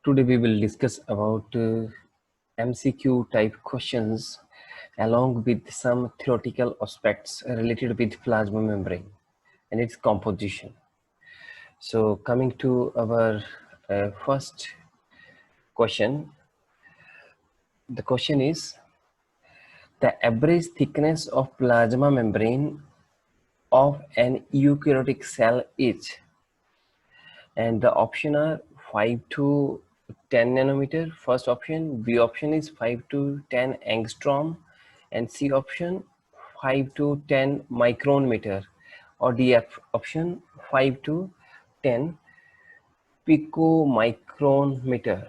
Today we will discuss about MCQ type questions along with some theoretical aspects related with plasma membrane and its composition. So coming to our first question, the question is the average thickness of plasma membrane of an eukaryotic cell is, and the option are 5 to 10 nanometer. First option, B option is 5 to 10 angstrom, and C option 5 to 10 micron meter, or D option 5 to 10 picomicron meter.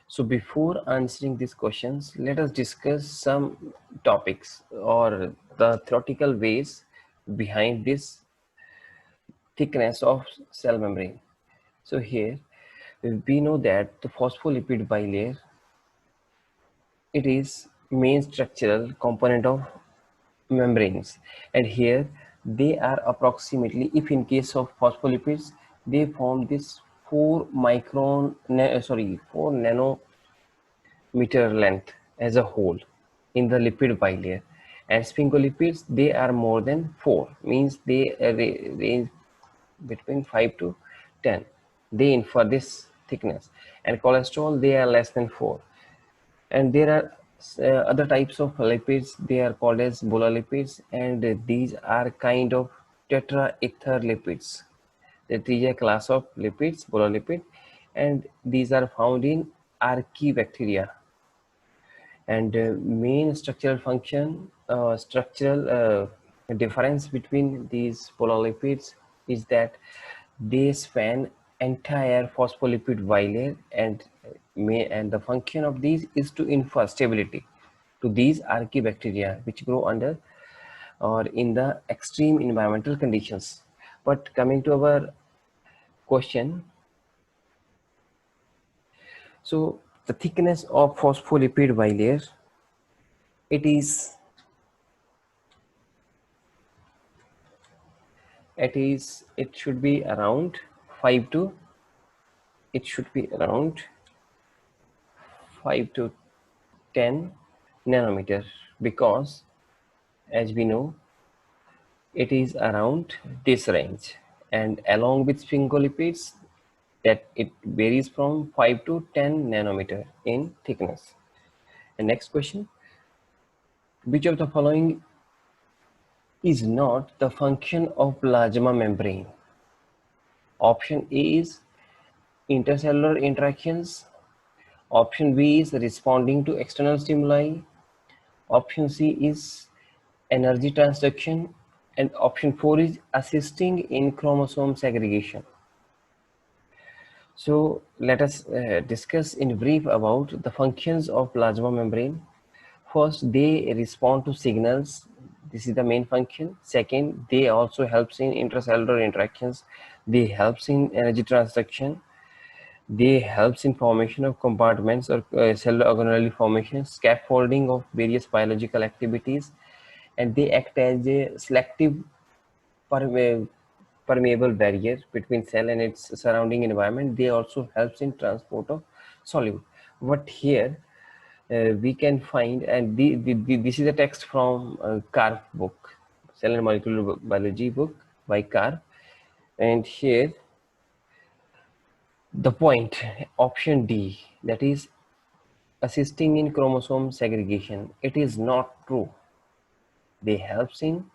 So before answering these questions, let us discuss some topics or the theoretical ways behind this thickness of cell membrane. So here we know that the phospholipid bilayer, it is main structural component of membranes, and here they are approximately, if in case of phospholipids, they form this 4 nanometer length as a whole in the lipid bilayer, and sphingolipids, they are more than 4, means they range between 5 to 10, they infer this thickness, and cholesterol, they are less than 4. And there are other types of lipids, they are called as bolalipids, and these are kind of tetraether lipids. That is a class of lipids, bolalipid, and these are found in archaebacteria. And main structural function, structural difference between these pololipids is that they span entire phospholipid bilayer, and the function of these is to infer stability to these archaebacteria which grow under or in the extreme environmental conditions. But coming to our question, so the thickness of phospholipid bilayer, it should be around 5 to it should be around 5 to 10 nanometer, because as we know it is around this range, and along with sphingolipids, that it varies from 5 to 10 nanometer in thickness. And next question, which of the following is not the function of plasma membrane? Option A is intercellular interactions, option B is responding to external stimuli, option C is energy transduction, and option 4 is assisting in chromosome segregation. So let us discuss in brief about the functions of plasma membrane. First, they respond to signals. This is the main function. Second, they also helps in intracellular interactions. They helps in energy transduction. They helps in formation of compartments or cellular organelle formation, scaffolding of various biological activities, and they act as a selective permeable barrier between cell and its surrounding environment. They also helps in transport of solute. But here we can find, and this is a text from Karp book, Cell and Molecular Biology book by Karp, and here the point, option D, that is assisting in chromosome segregation, it is not true. They helps in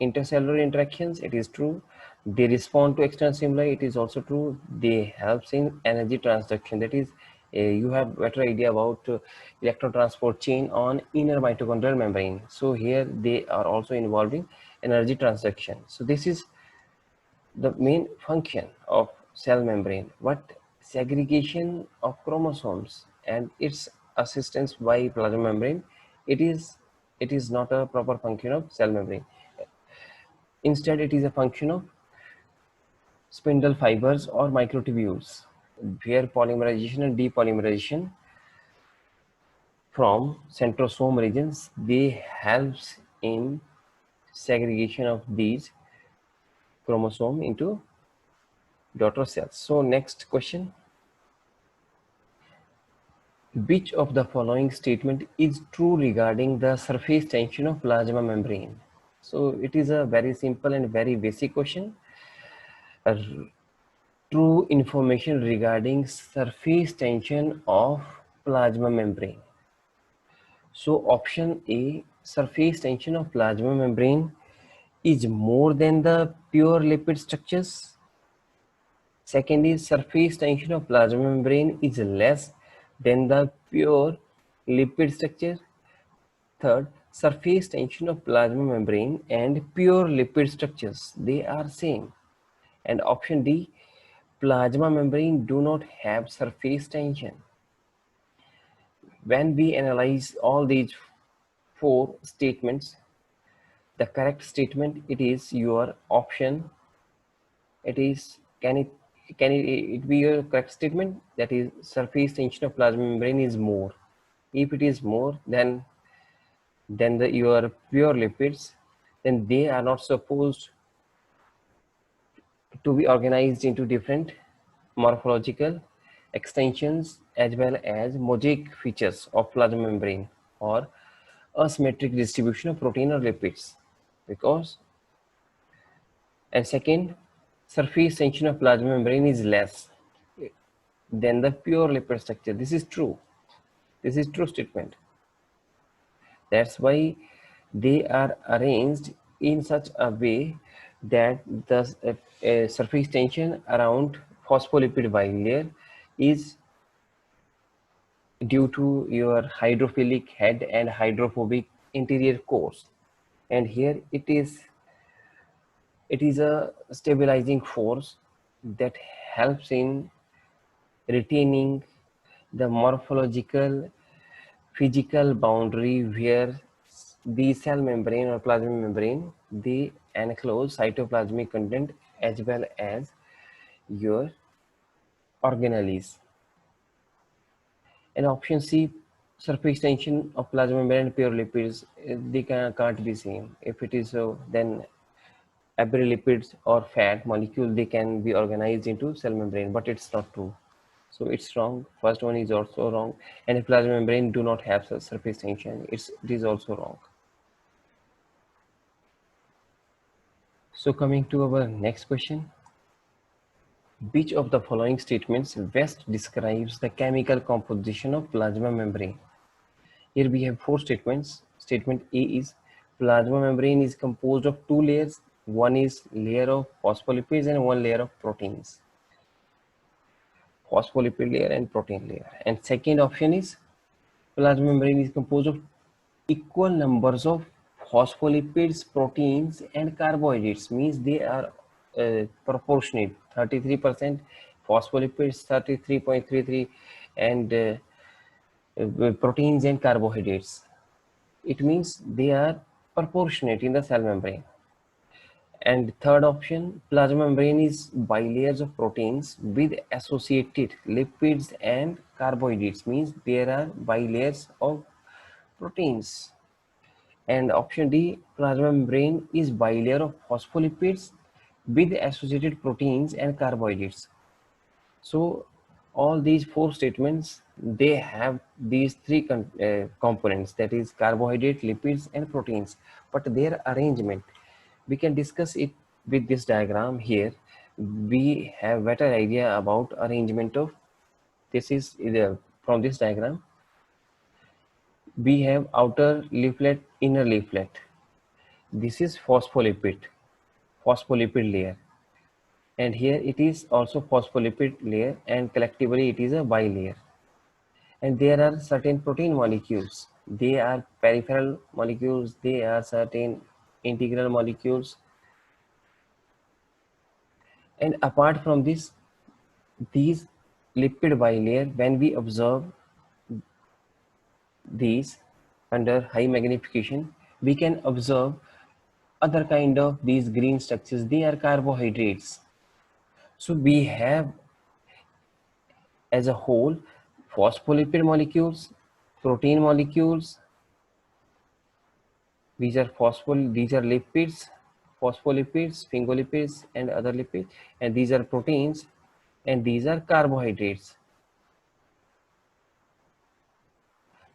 intercellular interactions, it is true. They respond to external stimuli, it is also true. They helps in energy transduction, that is you have better idea about electron transport chain on inner mitochondrial membrane. So here they are also involved in energy transduction. So this is the main function of cell membrane. But segregation of chromosomes and its assistance by plasma membrane, it is not a proper function of cell membrane. Instead, it is a function of spindle fibers or microtubules, where polymerization and depolymerization from centrosome regions, they helps in segregation of these chromosome into daughter cells. So next question, Which of the following statement is true regarding the surface tension of plasma membrane? So it is a very simple and very basic question. True information regarding surface tension of plasma membrane. So option A, surface tension of plasma membrane is more than the pure lipid structures. Second is surface tension of plasma membrane is less than the pure lipid structure. Third, surface tension of plasma membrane and pure lipid structures, they are same. And option D, plasma membrane do not have surface tension. When we analyze all these four statements, the correct statement, it is your option. It is, can it be a correct statement? That is, surface tension of plasma membrane is more. If it is more than your pure lipids, then they are not supposed to be organized into different morphological extensions as well as mosaic features of plasma membrane or asymmetric distribution of protein or lipids. Because, and second, surface tension of plasma membrane is less than the pure lipid structure. This is true. This is true statement. That's why they are arranged in such a way that the surface tension around phospholipid bilayer is due to your hydrophilic head and hydrophobic interior cores. And here it is a stabilizing force that helps in retaining the morphological physical boundary where the cell membrane or plasma membrane, they enclose cytoplasmic content as well as your organelles. And option C, surface tension of plasma membrane and pure lipids, they can't be same. If it is so, then every lipids or fat molecule, they can be organized into cell membrane, but it's not true. So it's wrong. First one is also wrong. And if plasma membrane do not have surface tension, it is also wrong. So coming to our next question. Which of the following statements best describes the chemical composition of plasma membrane? Here we have four statements. Statement A is plasma membrane is composed of two layers. One is layer of phospholipids and one layer of proteins. Phospholipid layer and protein layer. And second option is plasma membrane is composed of equal numbers of phospholipids, proteins, and carbohydrates. Means they are proportionate. 33% phospholipids, 33.33, and proteins and carbohydrates. It means they are proportionate in the cell membrane. And third option, plasma membrane is bilayers of proteins with associated lipids and carbohydrates. Means there are bilayers of proteins. And option D, plasma membrane is bilayer of phospholipids with associated proteins and carbohydrates. So all these four statements, they have these three components, that is carbohydrate, lipids, and proteins. But their arrangement, we can discuss it with this diagram here. We have better idea about arrangement of this is from this diagram. We have outer leaflet, inner leaflet. This is phospholipid layer, and here it is also phospholipid layer, and collectively it is a bilayer. And there are certain protein molecules, they are peripheral molecules, they are certain integral molecules. And apart from this, these lipid bilayer, when we observe these under high magnification, we can observe other kind of these green structures, they are carbohydrates. So we have as a whole phospholipid molecules, protein molecules, these are lipids, phospholipids, sphingolipids, and other lipids, and these are proteins, and these are carbohydrates.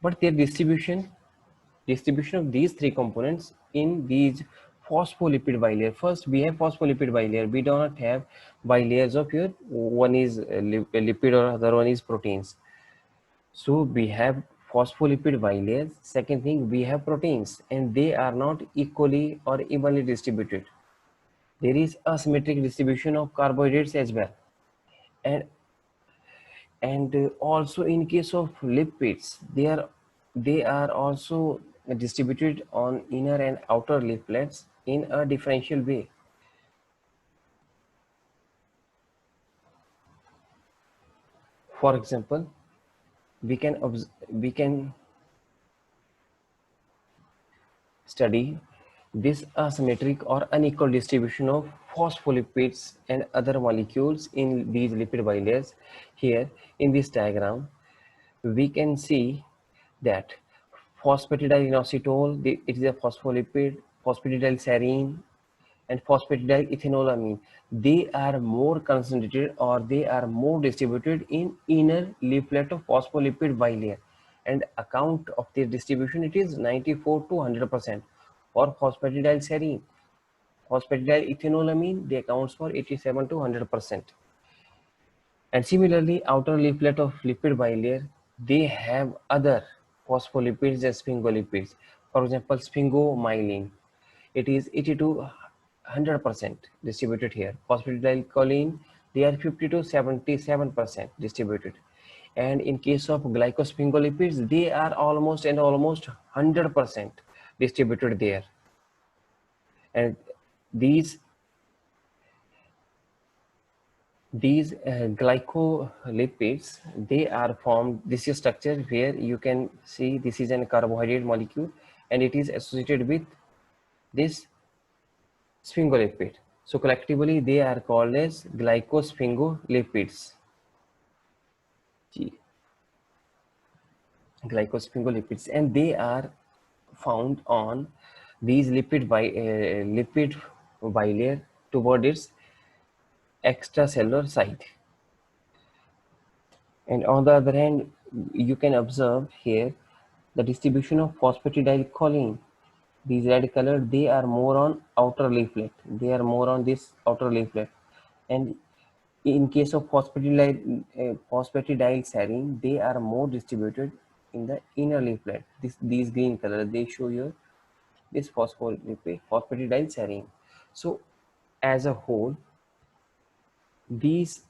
but their distribution of these three components in these phospholipid bilayer. First, we have phospholipid bilayer. We do not have bilayers of your one is lipid or other one is proteins. So we have phospholipid bilayers. Second thing, we have proteins, and they are not equally or evenly distributed. There is asymmetric distribution of carbohydrates as well, and also in case of lipids, they are also distributed on inner and outer leaflets in a differential way. For example, we can study this asymmetric or unequal distribution of phospholipids and other molecules in these lipid bilayers. Here in this diagram, we can see that phosphatidylainositol, it is a phospholipid, phosphatidylserine, and phosphatidylethanolamine. They are more concentrated or they are more distributed in inner leaflet of phospholipid bilayer, and account of their distribution it is 94 to 100%. For phosphatidylserine, phosphatidylethanolamine, they accounts for 87 to 100%. And similarly, outer leaflet of lipid bilayer, they have other phospholipids and sphingolipids. For example, sphingomyelin, it is 80 to 100% distributed here. Phosphatidylcholine, they are 50 to 77% distributed. And in case of glycosphingolipids, they are almost 100% distributed there. And these glycolipids, they are formed, this is structure where you can see this is a carbohydrate molecule and it is associated with this sphingolipid. So collectively they are called as glycosphingolipids. Glycosphingolipids, and they are found on these lipid bilayer toward its extracellular site. And on the other hand, you can observe here the distribution of phosphatidylcholine. These red color, they are more on outer leaflet. They are more on this outer leaflet. And in case of phosphatidylserine, they are more distributed in the inner leaflet. These green color, they show you this phosphatidylserine. So as a whole, these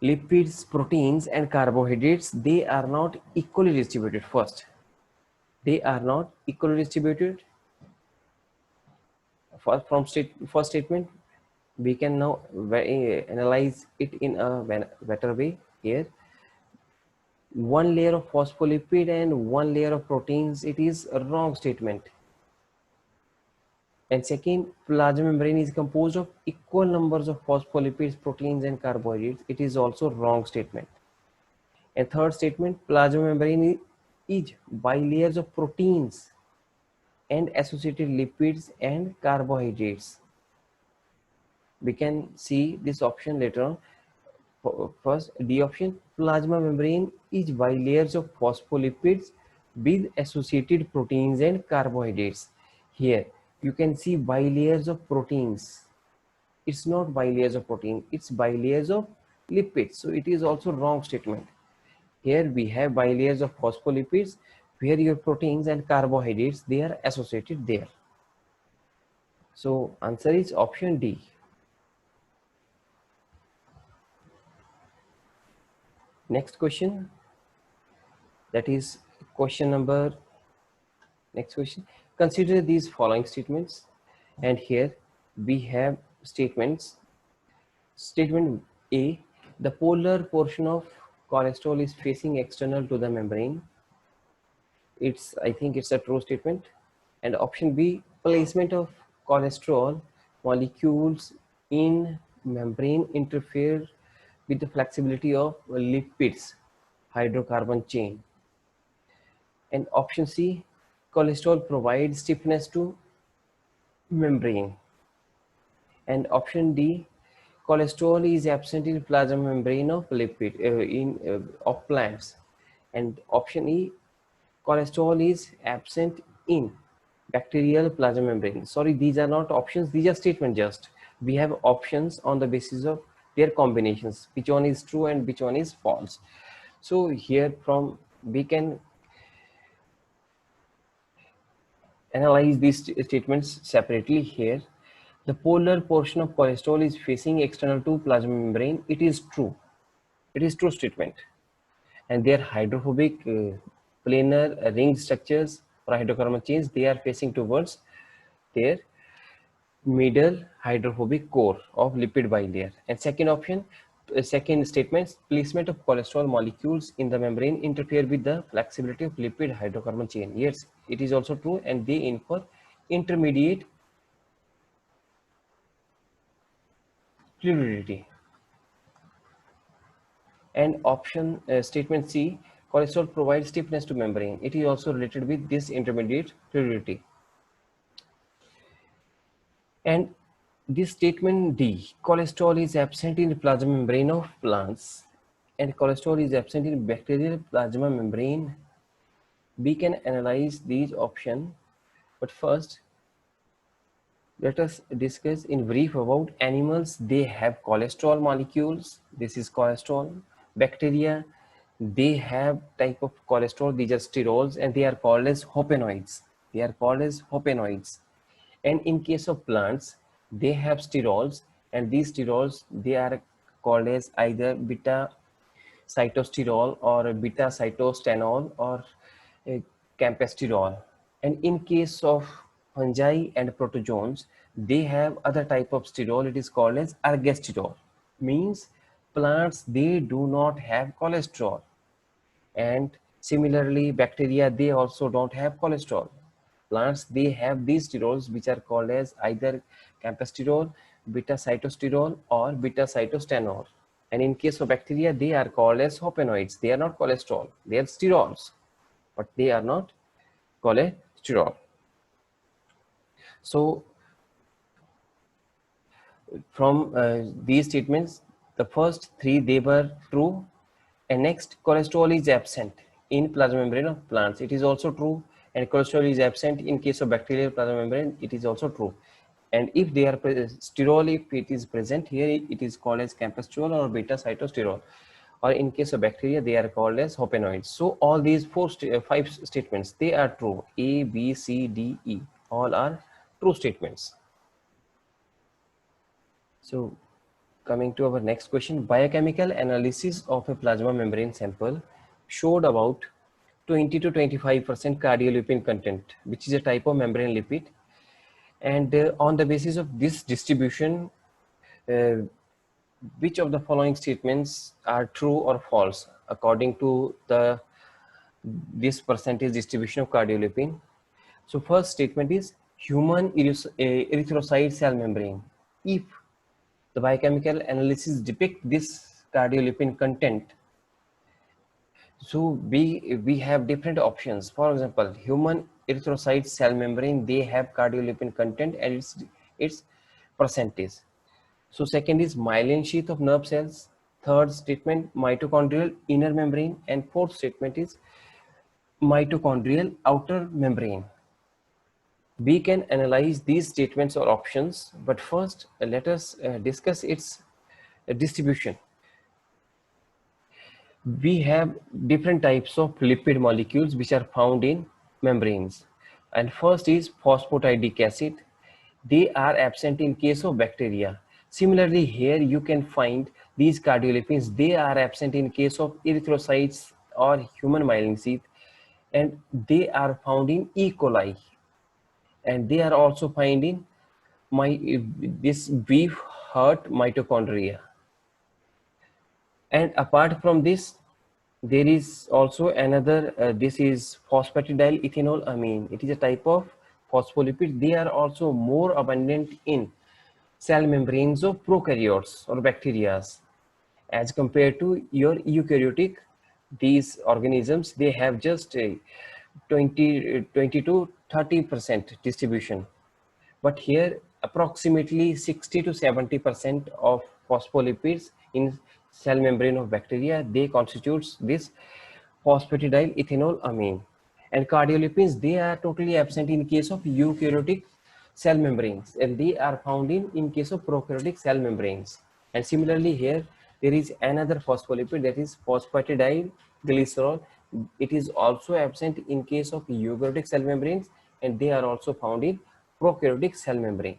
lipids, proteins, and carbohydrates, they are not equally distributed. First, they are not equally distributed. First statement, we can now analyze it in a better way. Here, one layer of phospholipid and one layer of proteins, it is a wrong statement. And second, plasma membrane is composed of equal numbers of phospholipids, proteins, and carbohydrates. It is also wrong statement. And third statement, plasma membrane is bilayers of proteins and associated lipids and carbohydrates. We can see this option later on. First, D option, plasma membrane is bilayers of phospholipids with associated proteins and carbohydrates. Here, you can see bilayers of proteins. It's not bilayers of protein, it's bilayers of lipids. So it is also wrong statement. Here we have bilayers of phospholipids where your proteins and carbohydrates, they are associated there. So answer is option D. Next question, that is question number, next question. Consider these following statements, and here we have statements. Statement A, the polar portion of cholesterol is facing external to the membrane. I think it's a true statement. And option B, placement of cholesterol molecules in membrane interfere with the flexibility of lipids hydrocarbon chain. And option C, cholesterol provides stiffness to membrane. And option D, cholesterol is absent in plasma membrane of lipid of plants. And option E, cholesterol is absent in bacterial plasma membrane. Sorry, these are not options, these are statements just. We have options on the basis of their combinations, which one is true and which one is false. So here from we can analyze these statements separately here. The polar portion of cholesterol is facing external to plasma membrane. It is true. It is true statement. And their hydrophobic planar ring structures or hydrocarbon chains, they are facing towards their middle hydrophobic core of lipid bilayer. And second option, second statement, placement of cholesterol molecules in the membrane interfere with the flexibility of lipid hydrocarbon chain. Yes, it is also true, and they infer intermediate fluidity. And option statement C, cholesterol provides stiffness to membrane. It is also related with this intermediate fluidity. And this statement D, cholesterol is absent in the plasma membrane of plants and cholesterol is absent in bacterial plasma membrane. We can analyze these options, but first let us discuss in brief about animals. They have cholesterol molecules. This is cholesterol. Bacteria, they have type of cholesterol. These are sterols and they are called as hopenoids. They are called as hopenoids. And in case of plants, they have sterols, and these sterols, they are called as either beta cytosterol or beta cytostenol or campestyrol. And in case of fungi and protozoans, they have other type of sterol. It is called as ergosterol. Means plants, they do not have cholesterol. And similarly, bacteria, they also don't have cholesterol. Plants, they have these sterols which are called as either campestyrol, beta cytosterol or beta cytostenol. And in case of bacteria, they are called as hopenoids. They are not cholesterol. They are sterols, but they are not cholesterol. So from these statements, the first three, they were true. And next, cholesterol is absent in plasma membrane of plants. It is also true. And cholesterol is absent in case of bacterial plasma membrane. It is also true. And if they are sterol, if it is present here, it is called as campestyrol or beta cytosterol. Or in case of bacteria, they are called as hopenoids. So all these five statements, they are true. A, B, C, D, E, all are true statements. So coming to our next question, biochemical analysis of a plasma membrane sample showed about 20 to 25% cardiolipin content, which is a type of membrane lipid. And on the basis of this distribution, uh, which of the following statements are true or false according to this percentage distribution of cardiolipin? So first statement is human erythrocyte cell membrane. If the biochemical analysis depict this cardiolipin content, so we have different options. For example, human erythrocyte cell membrane, they have cardiolipin content and its percentage. So second is myelin sheath of nerve cells. Third statement, mitochondrial inner membrane. And fourth statement is mitochondrial outer membrane. We can analyze these statements or options, but first let us discuss its distribution. We have different types of lipid molecules which are found in membranes. And first is phosphatidic acid. They are absent in case of bacteria. Similarly, here you can find these cardiolipins. They are absent in case of erythrocytes or human myelin sheath, and they are found in E. coli. And they are also found in this beef heart mitochondria. And apart from this, there is also another, this is phosphatidyl ethanolamine. It is a type of phospholipid. They are also more abundant in cell membranes of prokaryotes or bacteria as compared to your eukaryotic. These organisms, they have just a 20 to 30% distribution. But here approximately 60 to 70% of phospholipids in cell membrane of bacteria, they constitutes this phosphatidyl ethanol amine. And cardiolipins, they are totally absent in case of eukaryotic cell membranes, and they are found in case of prokaryotic cell membranes. And similarly here, there is another phospholipid, that is phosphatidyl glycerol. It is also absent in case of eukaryotic cell membranes, and they are also found in prokaryotic cell membrane.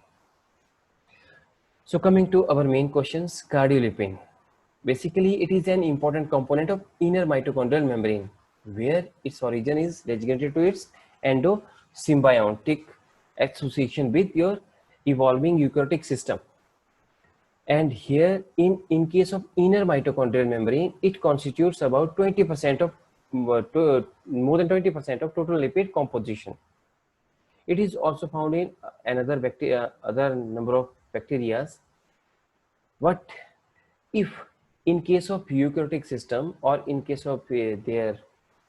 So coming to our main questions, cardiolipin. Basically, it is an important component of inner mitochondrial membrane, where its origin is designated to its endosymbiotic association with your evolving eukaryotic system. And here, in case of inner mitochondrial membrane, it constitutes about 20% of more than 20% of total lipid composition. It is also found in another bacteria, other number of bacteria. What if in case of eukaryotic system, or in case of their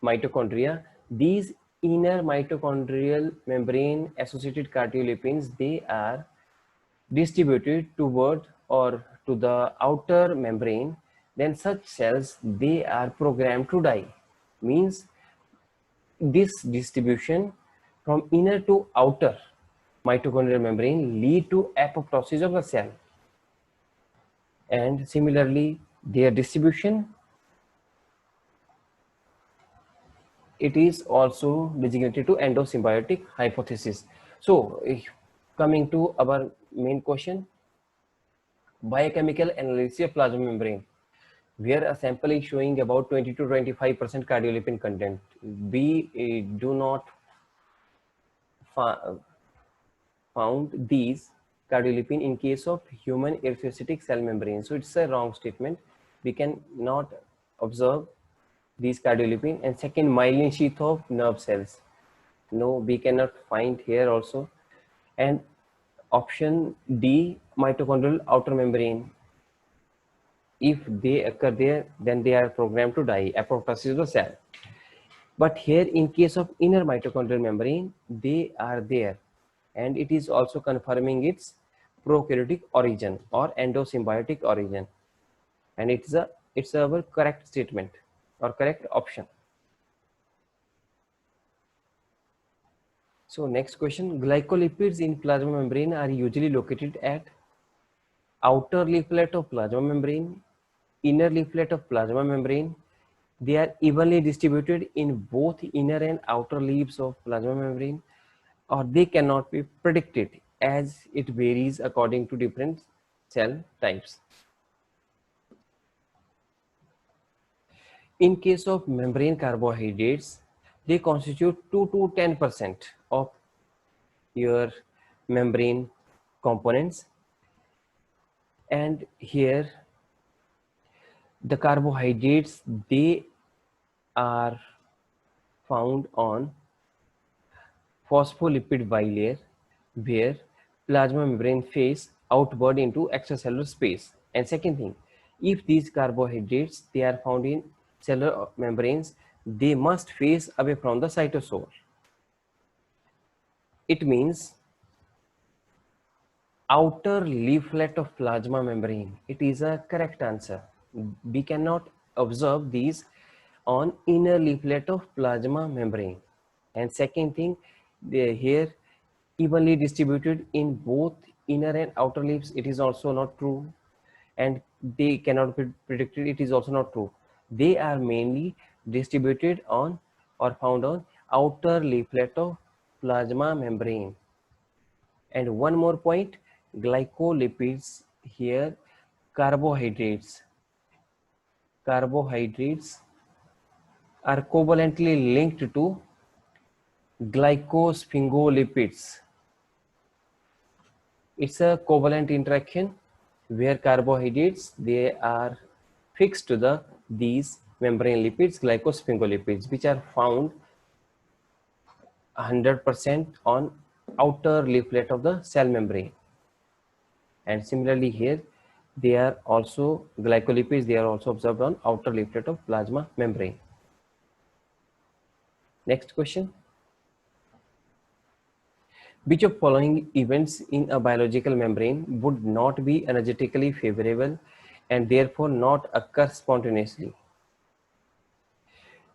mitochondria, these inner mitochondrial membrane associated cardiolipins, they are distributed toward or to the outer membrane, then such cells, they are programmed to die. Means this distribution from inner to outer mitochondrial membrane lead to apoptosis of the cell. And similarly, their distribution, it is also designated to endosymbiotic hypothesis. So coming to our main question, biochemical analysis of plasma membrane, where a sample is showing about 20 to 25% cardiolipin content. We do not found these cardiolipin in case of human erythrocytic cell membrane. So it's a wrong statement. We can not observe these cardiolipin. And second, myelin sheath of nerve cells. No, we cannot find here also. And option D, mitochondrial outer membrane. If they occur there, then they are programmed to die, apoptosis of the cell. But here in case of inner mitochondrial membrane, they are there, and it is also confirming its prokaryotic origin or endosymbiotic origin, and it's our correct statement or correct option. So next question, glycolipids in plasma membrane are usually located at outer leaflet of plasma membrane, inner leaflet of plasma membrane. They are evenly distributed in both inner and outer leaves of plasma membrane, or they cannot be predicted as it varies according to different cell types. In case of membrane carbohydrates, they constitute 2 to 10% of your membrane components, and here the carbohydrates, they are found on phospholipid bilayer, where plasma membrane face outward into extracellular space. And second thing, if these carbohydrates, they are found in cellular membranes, they must face away from the cytosol. It means outer leaflet of plasma membrane. It is a correct answer. We cannot observe these on inner leaflet of plasma membrane. And second thing, they here evenly distributed in both inner and outer leaves. It is also not true, and they cannot be predicted. It is also not true. They are mainly distributed on or found on outer leaflet of plasma membrane. And one more point, glycolipids here, carbohydrates are covalently linked to glycosphingolipids. It's a covalent interaction where carbohydrates, they are fixed to these membrane lipids, glycosphingolipids, which are found 100% on outer leaflet of the cell membrane. And similarly here, they are also glycolipids, they are also observed on outer leaflet of plasma membrane. Next question. Which of following events in a biological membrane would not be energetically favorable and therefore not occur spontaneously?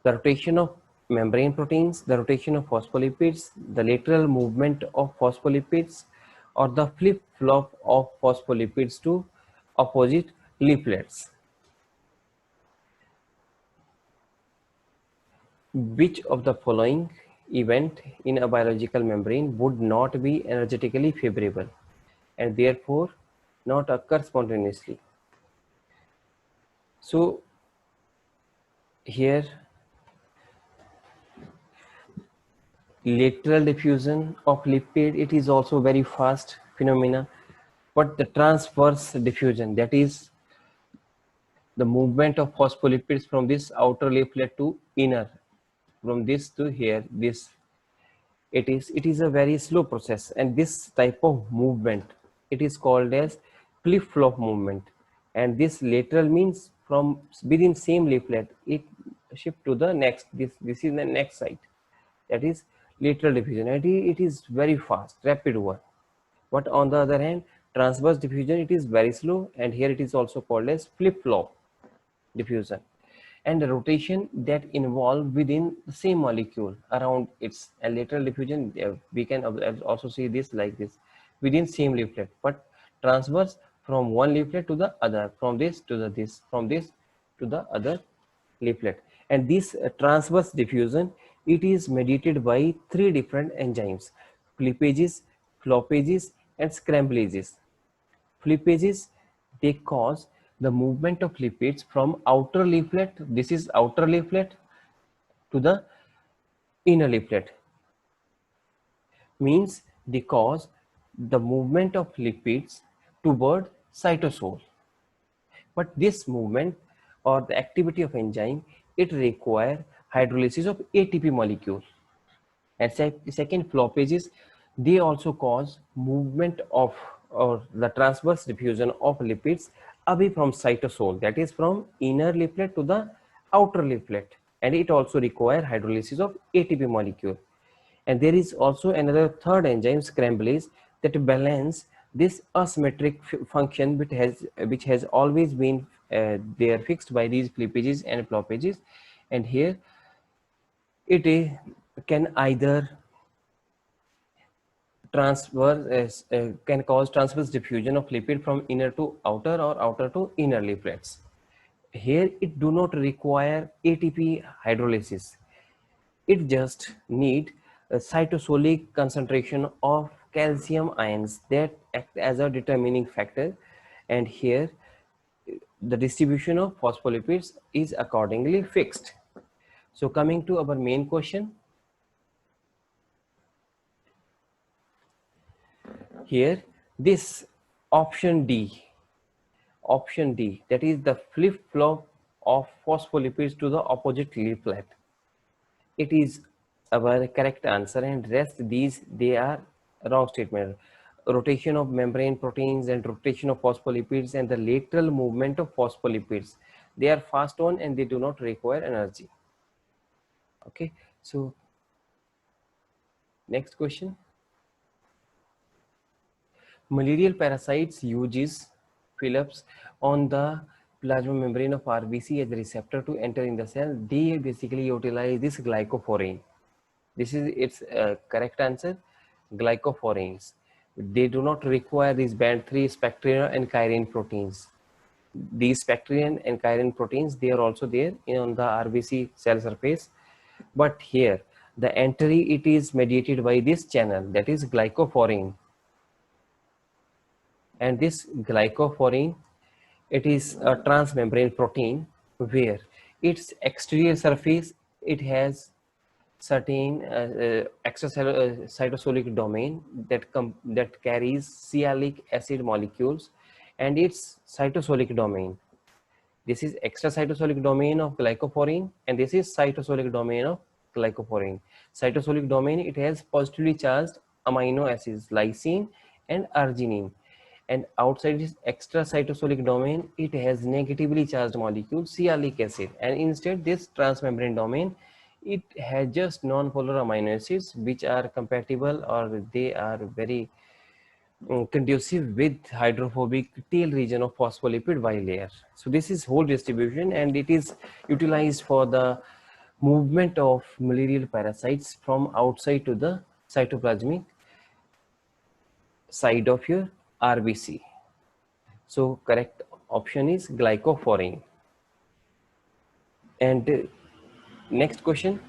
the rotation of membrane proteins, the rotation of phospholipids, the lateral movement of phospholipids, or the flip-flop of phospholipids to opposite leaflets. Which of the following event in a biological membrane would not be energetically favorable and therefore not occur spontaneously? So here lateral diffusion of lipid, it is also very fast phenomena, but the transverse diffusion, that is the movement of phospholipids from this outer leaflet to inner, from this to here, this it is a very slow process, and this type of movement, it is called as flip-flop movement. And this lateral means from within same leaflet it shift to the next, this is the next site, that is lateral diffusion, and it is very fast, rapid one. But on the other hand, transverse diffusion, it is very slow, and here it is also called as flip-flop diffusion. And the rotation that involve within the same molecule around its lateral diffusion, we can also see this like this, within same leaflet, but transverse from one leaflet to the other, from this to the this, from this to the other leaflet. And this transverse diffusion, it is mediated by three different enzymes: flippages, floppages, and scramblages. Flippages, they cause the movement of lipids from outer leaflet, this is outer leaflet, to the inner leaflet. Means they cause the movement of lipids toward cytosol. But this movement or the activity of enzyme, it require hydrolysis of ATP molecule. And second, floppages, they also cause movement of or the transverse diffusion of lipids away from cytosol, that is from inner leaflet to the outer leaflet, and it also require hydrolysis of ATP molecule. And there is also another third enzyme, scramblase, that balance this asymmetric function which has always been there fixed by these flippages and floppages. And here it can either can cause transverse diffusion of lipid from inner to outer or outer to inner leaflets. Here it do not require ATP hydrolysis. It just need a cytosolic concentration of calcium ions that act as a determining factor, and here the distribution of phospholipids is accordingly fixed. So coming to our main question, here this option D, that is the flip-flop of phospholipids to the opposite leaflet, it is our correct answer, and rest these, they are wrong statement. Rotation of membrane proteins and rotation of phospholipids and the lateral movement of phospholipids, they are fast on and they do not require energy. Okay, so next question. Malarial parasites uses Phillips on the plasma membrane of RBC as a receptor to enter in the cell. They basically utilize this glycophorin. This is its correct answer, glycophorins. They do not require these band 3 spectrin and chirin proteins. These spectrin and chirin proteins, they are also there on the RBC cell surface. But here, the entry, it is mediated by this channel, that is glycophorin. And this glycophorin, it is a transmembrane protein where its exterior surface, it has certain extracellular cytosolic domain that carries sialic acid molecules, and its cytosolic domain, this is extracytosolic domain of glycophorin, and this is cytosolic domain of glycophorin. Cytosolic domain, it has positively charged amino acids lysine and arginine, and outside this extracytosolic domain, it has negatively charged molecule sialic acid, and instead this transmembrane domain, it has just non-polar amino acids which are compatible, or they are very conducive with hydrophobic tail region of phospholipid bilayer. So this is whole distribution, and it is utilized for the movement of malarial parasites from outside to the cytoplasmic side of your RBC. So correct option is glycophorin. And next question,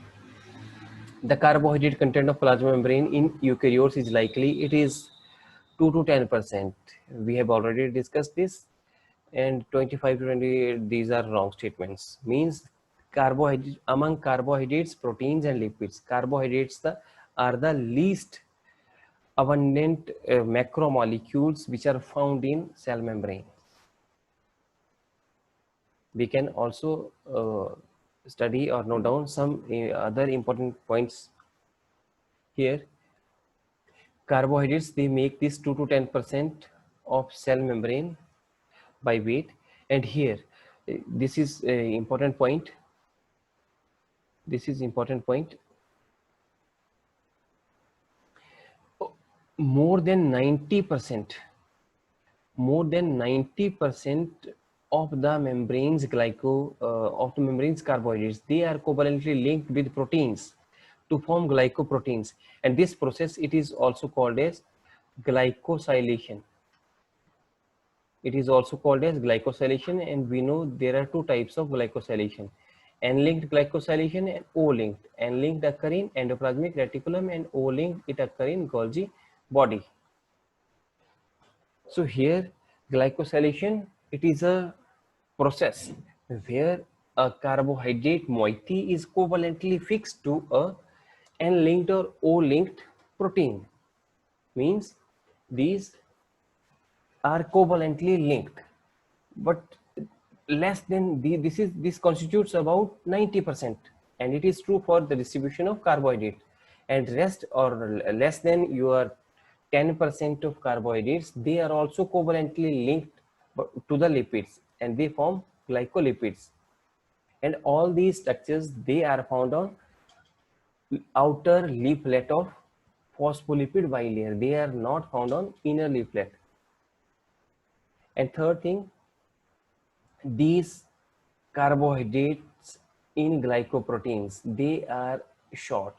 the carbohydrate content of plasma membrane in eukaryotes is likely, it is 2 to 10%. We have already discussed this, and 25 to 28, these are wrong statements. Means carbohydrate, among carbohydrates, proteins and lipids, carbohydrates are the least abundant macromolecules which are found in cell membrane. We can also study or note down some other important points here. Carbohydrates, they make this 2 to 10% of cell membrane by weight. And here, this is important point. This is important point. More than 90%, more than 90% of the membranes of the membranes carbohydrates, they are covalently linked with proteins to form glycoproteins, and this process, it is also called as glycosylation. It is also called as glycosylation, and we know there are two types of glycosylation: N-linked glycosylation and O-linked. N-linked occur in endoplasmic reticulum and O-linked it occur in Golgi body. So here glycosylation, it is a process where a carbohydrate moiety is covalently fixed to a N-linked or O-linked protein. Means these are covalently linked, but less than this constitutes about 90%, and it is true for the distribution of carbohydrate, and rest or less than your 10% of carbohydrates, they are also covalently linked to the lipids, and they form glycolipids. And all these structures, they are found on outer leaflet of phospholipid bilayer. They are not found on inner leaflet. And third thing, these carbohydrates in glycoproteins, they are short,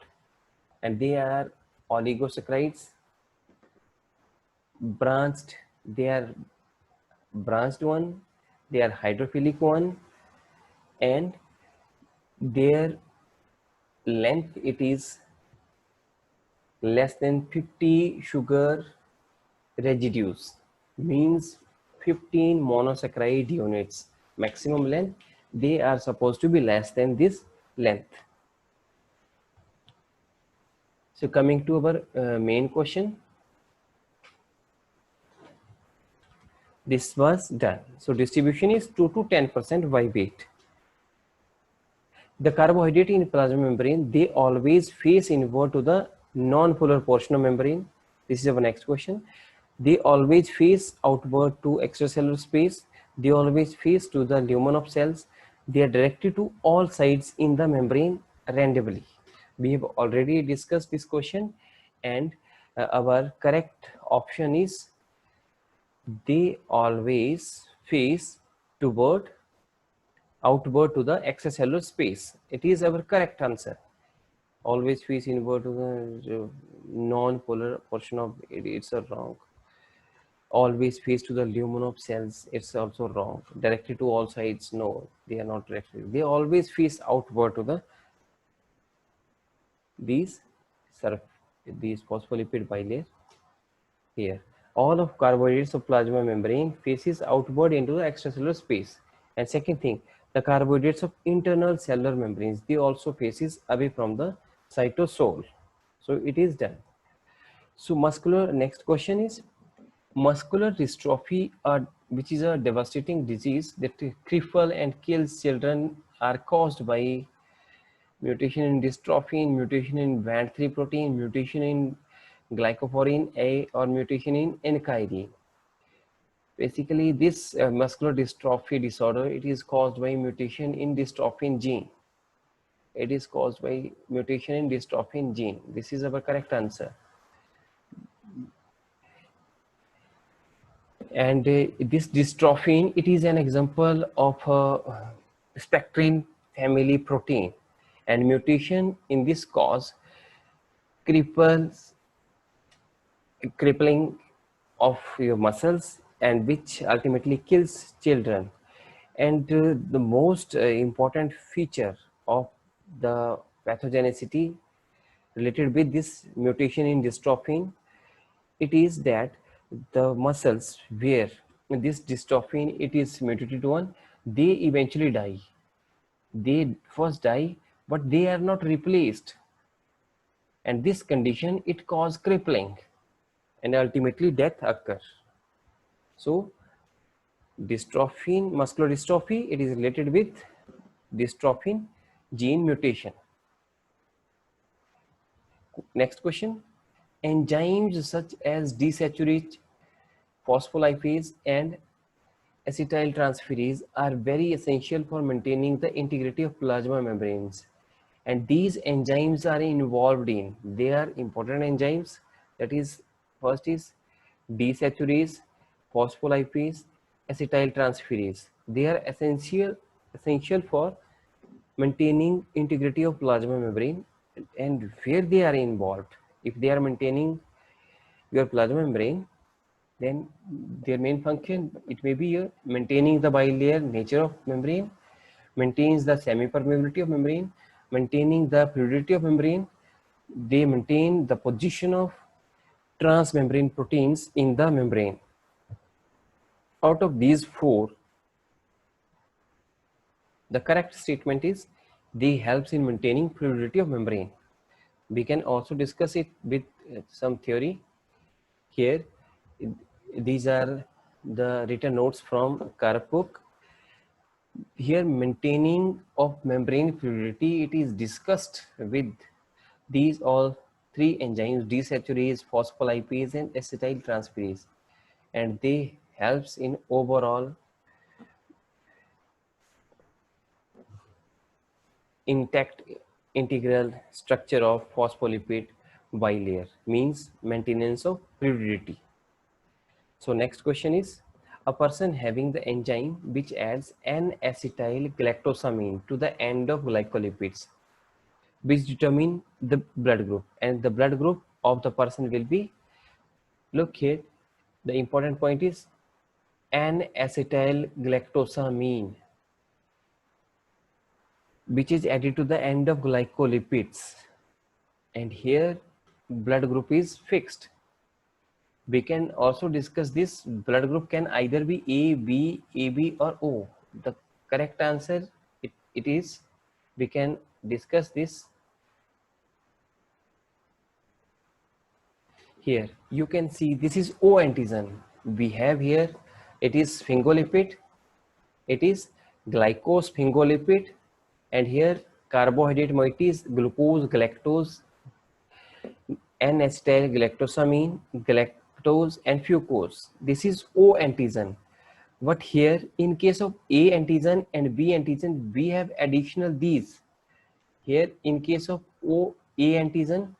and they are oligosaccharides, branched, they are branched one, they are hydrophilic one, and their length, it is less than 50 sugar residues, means 15 monosaccharide units. Maximum length, they are supposed to be less than this length. So coming to our main question, this was done. So distribution is 2 to 10% by weight. The carbohydrate in plasma membrane, they always face inward to the non-polar portion of membrane. This is our next question. They always face outward to extracellular space. They always face to the lumen of cells. They are directed to all sides in the membrane randomly. We have already discussed this question, and our correct option is they always face outward to the extracellular space. It is our correct answer. Always face inward to the non-polar portion of it, it's a wrong. Always face to the lumen of cells, it's also wrong. Directed to all sides, no, they are not directed. They always face outward to the these phospholipid bilayer here. All of carbohydrates of plasma membrane faces outward into the extracellular space. And second thing, the carbohydrates of internal cellular membranes, they also faces away from the cytosol. So it is done. So muscular, next question is muscular dystrophy, which is a devastating disease that cripple and kills children, are caused by mutation in dystrophin, mutation in band3 protein, mutation in glycophorin A, or mutation in NKD. Basically, this muscular dystrophy disorder, it is caused by mutation in dystrophin gene. It is caused by mutation in dystrophin gene. This is our correct answer. And this dystrophin, it is an example of a spectrin family protein, and mutation in this cause crippling of your muscles, and which ultimately kills children. And the most important feature of the pathogenicity related with this mutation in dystrophin, it is that the muscles where this dystrophin it is mutated one, they eventually die. They first die, but they are not replaced, and this condition it causes crippling and ultimately death occurs. So dystrophin, muscular dystrophy, it is related with dystrophin gene mutation. Next question. Enzymes such as desaturate phospholipase and acetyltransferase are very essential for maintaining the integrity of plasma membranes, and these enzymes are involved in, they are important enzymes, that is, first is desaturase, phospholipase, acetyltransferase. They are essential for maintaining integrity of plasma membrane. And where they are involved, if they are maintaining your plasma membrane, then their main function, it may be maintaining the bilayer nature of membrane, maintains the semi-permeability of membrane, maintaining the fluidity of membrane. They maintain the position of transmembrane proteins in the membrane. Out of these four, the correct statement is they helps in maintaining fluidity of membrane. We can also discuss it with some theory here. These are the written notes from Karpuk. Here, maintaining of membrane fluidity, it is discussed with these all three enzymes, desaturase, phospholipase, and acetyltransferase, and they helps in overall intact integral structure of phospholipid bilayer, means maintenance of fluidity. So next question is, a person having the enzyme which adds N-acetyl galactosamine to the end of glycolipids, which determine the blood group, and the blood group of the person will be, look here, the important point is N-acetyl galactosamine, which is added to the end of glycolipids, and here blood group is fixed. We can also discuss this blood group can either be A, B, AB or O. The correct answer it is, we can discuss this here. You can see this is O antigen. We have here, it is sphingolipid, it is glycosphingolipid, and here carbohydrate moiety is glucose, galactose, N-acetyl galactosamine, galactose, and fucose. This is O antigen. But here, in case of A antigen and B antigen, we have additional these. Here, in case of O A antigen,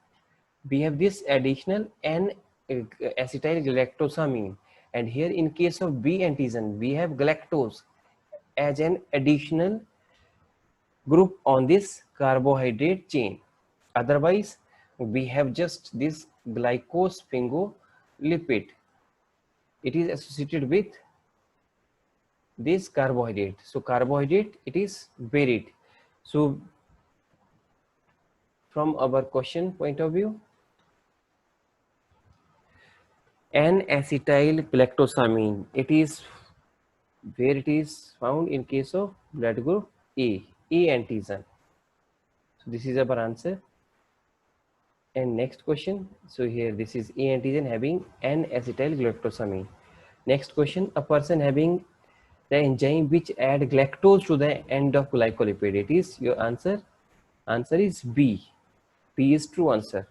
we have this additional N-acetyl galactosamine, and here in case of B antigen, we have galactose as an additional group on this carbohydrate chain. Otherwise, we have just this glycosphingolipid. It is associated with this carbohydrate. So carbohydrate, it is buried. So from our question point of view, N-acetyl galactosamine, it is where it is found in case of blood group A antigen. So this is our answer. And next question, so here this is A antigen having N-acetyl galactosamine. Next question, a person having the enzyme which add galactose to the end of glycolipid, it is your answer. Answer is B. B is true answer.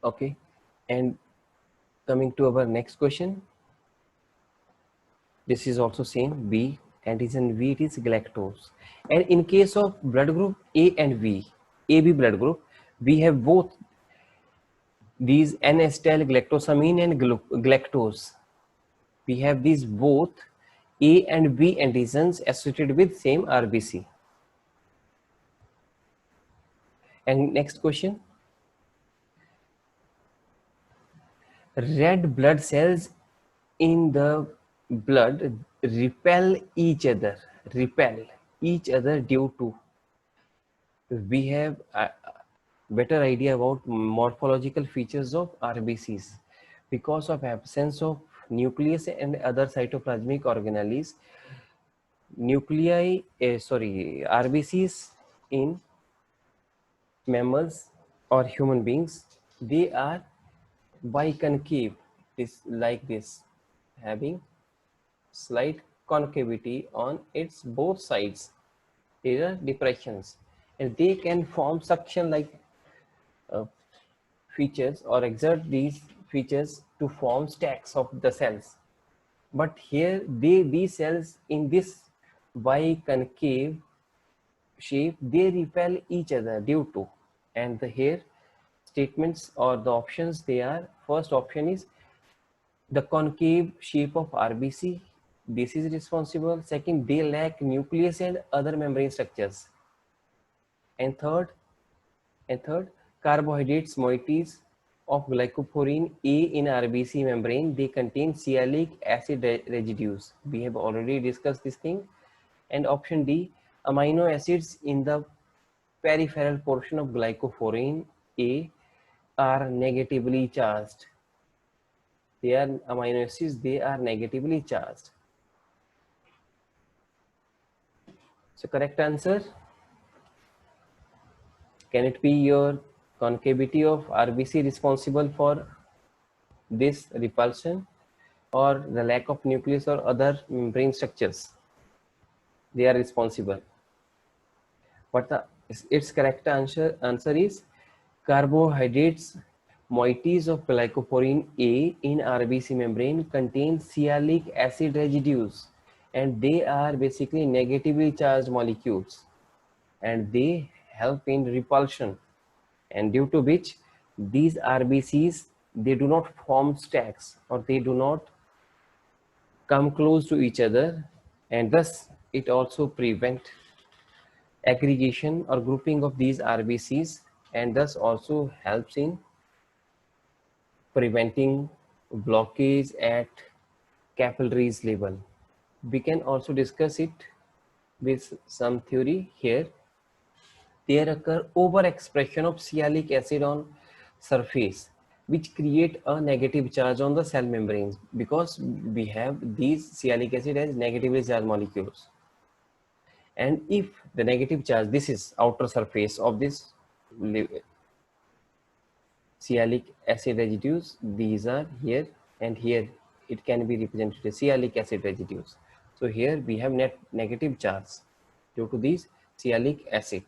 Okay, and coming to our next question, this is also same B antigen V, it is galactose. And in case of blood group A and V, AB blood group, we have both these N-acetyl galactosamine and galactose. we have these both A and B antigens associated with same RBC. And next question, red blood cells in the blood repel each other due to, we have a better idea about morphological features of RBCs. Because of absence of nucleus and other cytoplasmic organelles, RBCs in mammals or human beings, they are biconcave, this like this, having slight concavity on its both sides. There are depressions, and they can form suction like features or exert these features to form stacks of the cells. But here these cells in this biconcave shape, they repel each other due to, and here statements or the options, they are, first option is the concave shape of RBC, this is responsible. Second, they lack nucleus and other membrane structures. And third, carbohydrates moieties of glycophorin A in RBC membrane, they contain sialic acid residues. We have already discussed this thing. And option D, amino acids in the peripheral portion of glycophorin A are negatively charged. They are amino acids, they are negatively charged. So correct answer, can it be your concavity of RBC responsible for this repulsion, or the lack of nucleus or other membrane structures? They are responsible. But its correct answer is carbohydrates moieties of glycophorin A in RBC membrane contain sialic acid residues, and they are basically negatively charged molecules, and they help in repulsion, and due to which these RBCs, they do not form stacks, or they do not come close to each other, and thus it also prevent aggregation or grouping of these RBCs, and thus also helps in preventing blockage at capillaries level. We can also discuss it with some theory here. There occur overexpression of sialic acid on surface, which create a negative charge on the cell membranes, because we have these sialic acid as negatively charged molecules. And if the negative charge, this is outer surface of this sialic acid residues, these are here, and here it can be represented as sialic acid residues. So here we have net negative charge due to these sialic acid.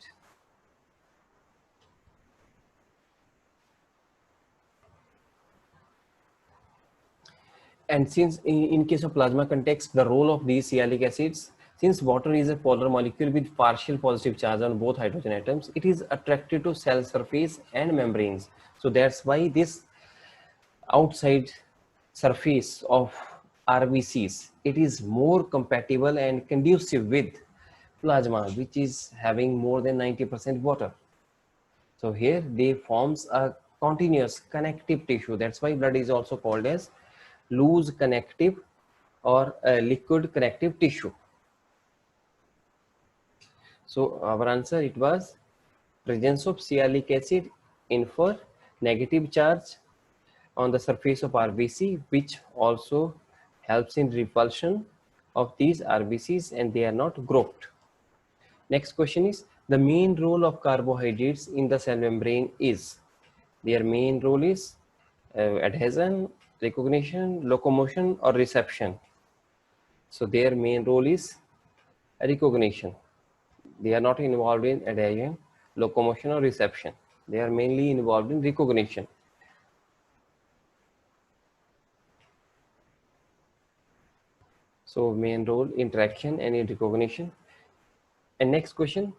And since in case of plasma context, the role of these sialic acids, since water is a polar molecule with partial positive charge on both hydrogen atoms, it is attracted to cell surface and membranes. So that's why this outside surface of RBCs, it is more compatible and conducive with plasma, which is having more than 90% water. So here they forms a continuous connective tissue. That's why blood is also called as loose connective or liquid connective tissue. So our answer, it was presence of sialic acid infer negative charge on the surface of RBC, which also helps in repulsion of these RBCs, and they are not grouped. Next question is, the main role of carbohydrates in the cell membrane is, their main role is adhesion, recognition, locomotion, or reception. So their main role is recognition. They are not involved in adhesion, locomotion, or reception. They are mainly involved in recognition. So main role, interaction and in recognition. And next question,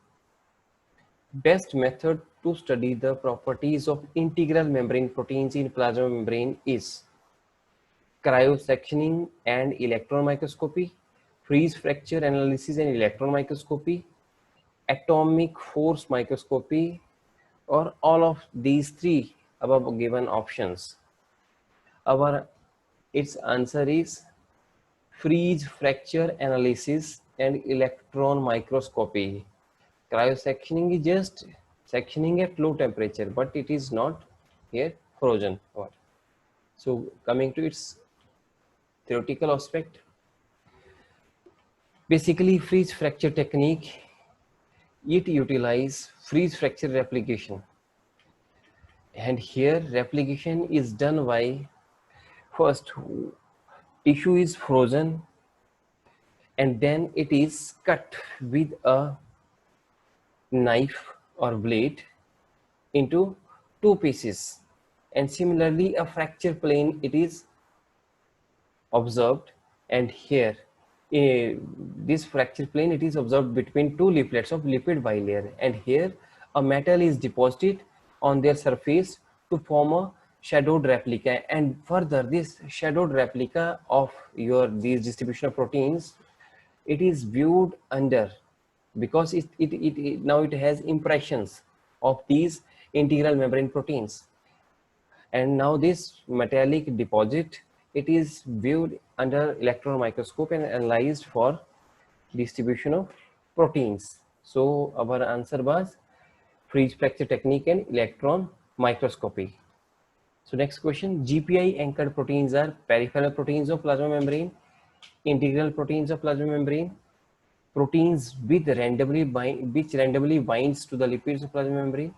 best method to study the properties of integral membrane proteins in plasma membrane is, cryosectioning and electron microscopy, freeze fracture analysis and electron microscopy, atomic force microscopy, or all of these three above given options? Our its answer is freeze fracture analysis and electron microscopy. Cryosectioning is just sectioning at low temperature, but it is not here frozen. So coming to its theoretical aspect, basically freeze fracture technique, it utilize freeze fracture replication, and here replication is done by first tissue is frozen and then it is cut with a knife or blade into two pieces, and similarly a fracture plane it is observed, and here this fracture plane it is observed between two leaflets of lipid bilayer, and here a metal is deposited on their surface to form a shadowed replica, and further this shadowed replica of your these distribution of proteins it is viewed under, because now it has impressions of these integral membrane proteins, and now this metallic deposit it is viewed under electron microscope and analyzed for distribution of proteins. So our answer was freeze fracture technique and electron microscopy. So next question, GPI anchored proteins are peripheral proteins of plasma membrane, integral proteins of plasma membrane, proteins with which randomly binds to the lipids of plasma membrane,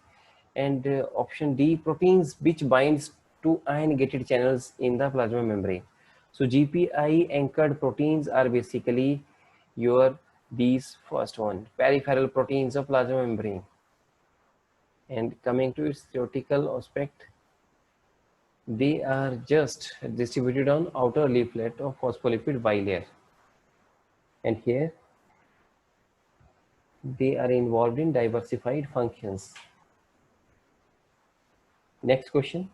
and option D, proteins which binds to ion gated channels in the plasma membrane. So GPI anchored proteins are basically your these first one, peripheral proteins of plasma membrane. And coming to its theoretical aspect, they are just distributed on outer leaflet of phospholipid bilayer, and here they are involved in diversified functions. Next question,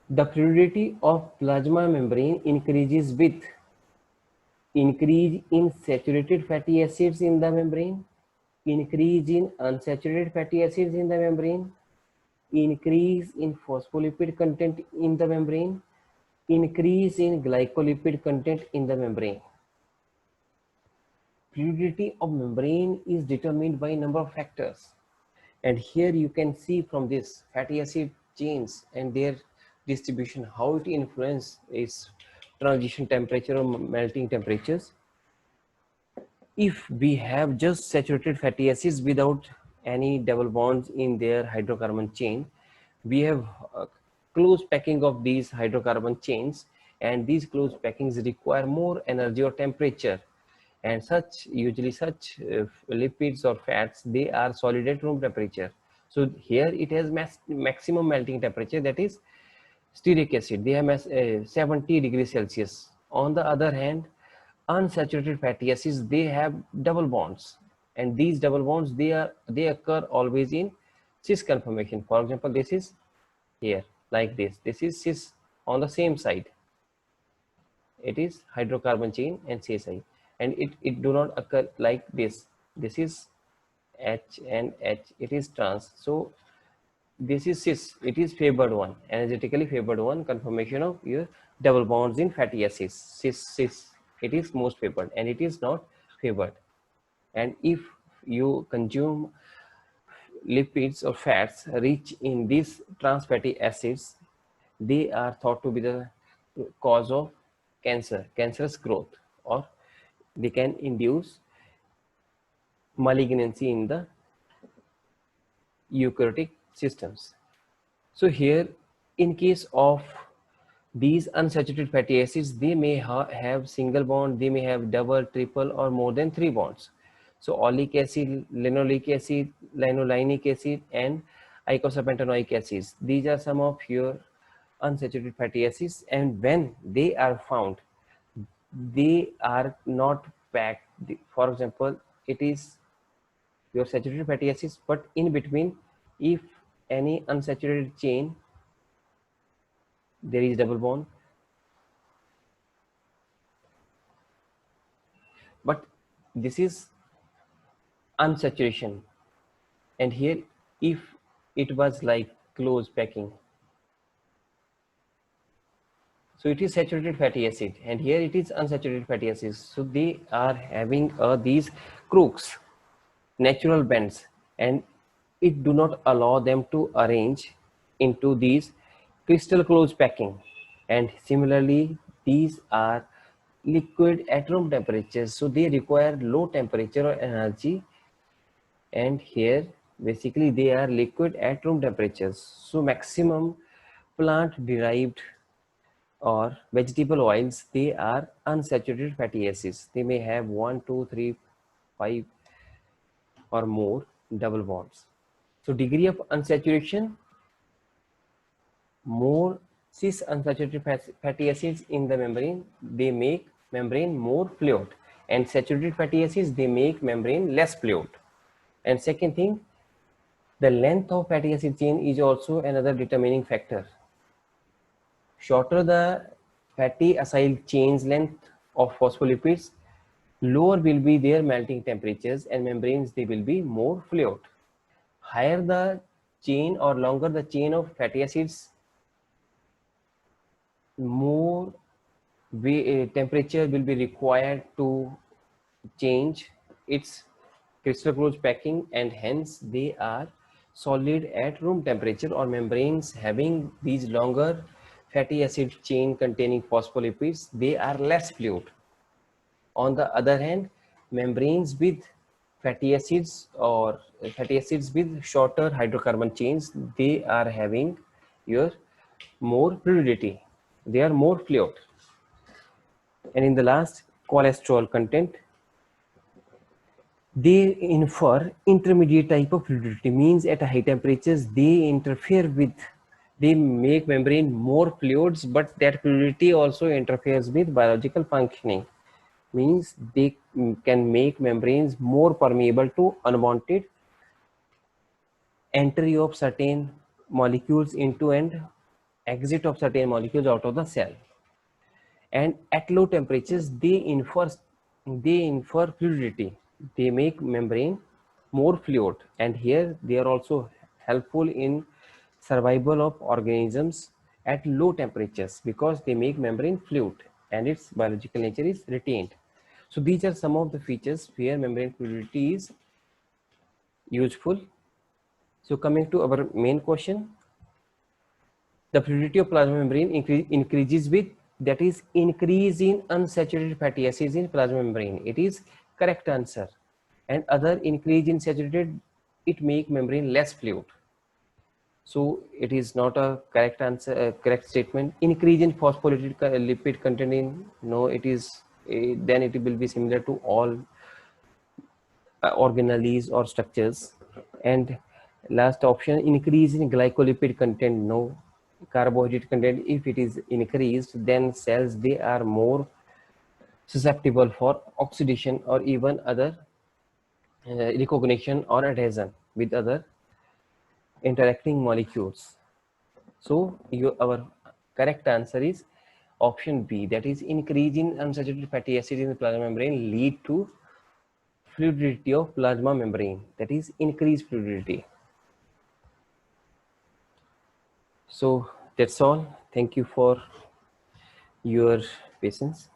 the fluidity of plasma membrane increases with increase in saturated fatty acids in the membrane, increase in unsaturated fatty acids in the membrane, increase in phospholipid content in the membrane, increase in glycolipid content in the membrane. Fluidity of membrane is determined by a number of factors, and here you can see from this fatty acid chains and their distribution how it influences its transition temperature or melting temperatures. If we have just saturated fatty acids without any double bonds in their hydrocarbon chain, we have close packing of these hydrocarbon chains, and these close packings require more energy or temperature, and usually such lipids or fats they are solid at room temperature. So here it has maximum melting temperature, that is stearic acid, they have 70 degrees Celsius. On the other hand, unsaturated fatty acids they have double bonds, and these double bonds they occur always in cis conformation. For example, this is here like this is cis on the same side, it is hydrocarbon chain and CSI, and it do not occur like this is H and H, it is trans. So this is cis, it is favored one, energetically favored one conformation of your double bonds in fatty acids. Cis it is most favored and it is not favored. And if you consume lipids or fats rich in these trans fatty acids, they are thought to be the cause of cancerous growth, or they can induce malignancy in the eukaryotic systems. So here, in case of these unsaturated fatty acids, they may have single bond, they may have double, triple, or more than 3 bonds. So oleic acid, linoleic acid, linolenic acid, and icosapentaenoic acids, these are some of your unsaturated fatty acids, and when they are found, they are not packed. For example, it is your saturated fatty acids, but in between, if any unsaturated chain, there is double bond, but this is unsaturation. And here, if it was like close packing, so it is saturated fatty acid, and here it is unsaturated fatty acids. So they are having these crooks, natural bends, and it do not allow them to arrange into these crystal close packing. And similarly, these are liquid at room temperatures, so they require low temperature or energy. And here basically they are liquid at room temperatures, so maximum plant derived or vegetable oils, they are unsaturated fatty acids. They may have 1, 2, 3, 5 or more double bonds. So degree of unsaturation, more cis unsaturated fatty acids in the membrane, they make membrane more fluid, and saturated fatty acids, they make membrane less fluid. And second thing, the length of fatty acid chain is also another determining factor. Shorter the fatty acyl chain's length of phospholipids, lower will be their melting temperatures, and membranes, they will be more fluid. Higher the chain or longer the chain of fatty acids, more temperature will be required to change its crystal close packing, and hence they are solid at room temperature, or membranes having these longer fatty acid chain containing phospholipids, they are less fluid. On the other hand, membranes with fatty acids or fatty acids with shorter hydrocarbon chains, they are having your more fluidity, they are more fluid. And in the last, cholesterol content, they infer intermediate type of fluidity, means at high temperatures they interfere with, they make membrane more fluids, but that fluidity also interferes with biological functioning, means they can make membranes more permeable to unwanted entry of certain molecules into and exit of certain molecules out of the cell. And at low temperatures they infer fluidity, they make membrane more fluid, and here they are also helpful in survival of organisms at low temperatures, because they make membrane fluid and its biological nature is retained. So these are some of the features where membrane fluidity is useful. So coming to our main question, the fluidity of plasma membrane increases with, that is, increase in unsaturated fatty acids in plasma membrane. It is correct answer. And other increase in saturated, it make membrane less fluid. So it is not a correct answer, correct statement. Increase in phospholipid lipid content in, no, it is then it will be similar to all organelles or structures. And last option, increase in glycolipid content, no. Carbohydrate content, if it is increased, then cells, they are more susceptible for oxidation or even other recognition or adhesion with other interacting molecules. So our correct answer is option B, that is, increase in unsaturated fatty acids in the plasma membrane lead to fluidity of plasma membrane, that is, increased fluidity. So that's all. Thank you for your patience.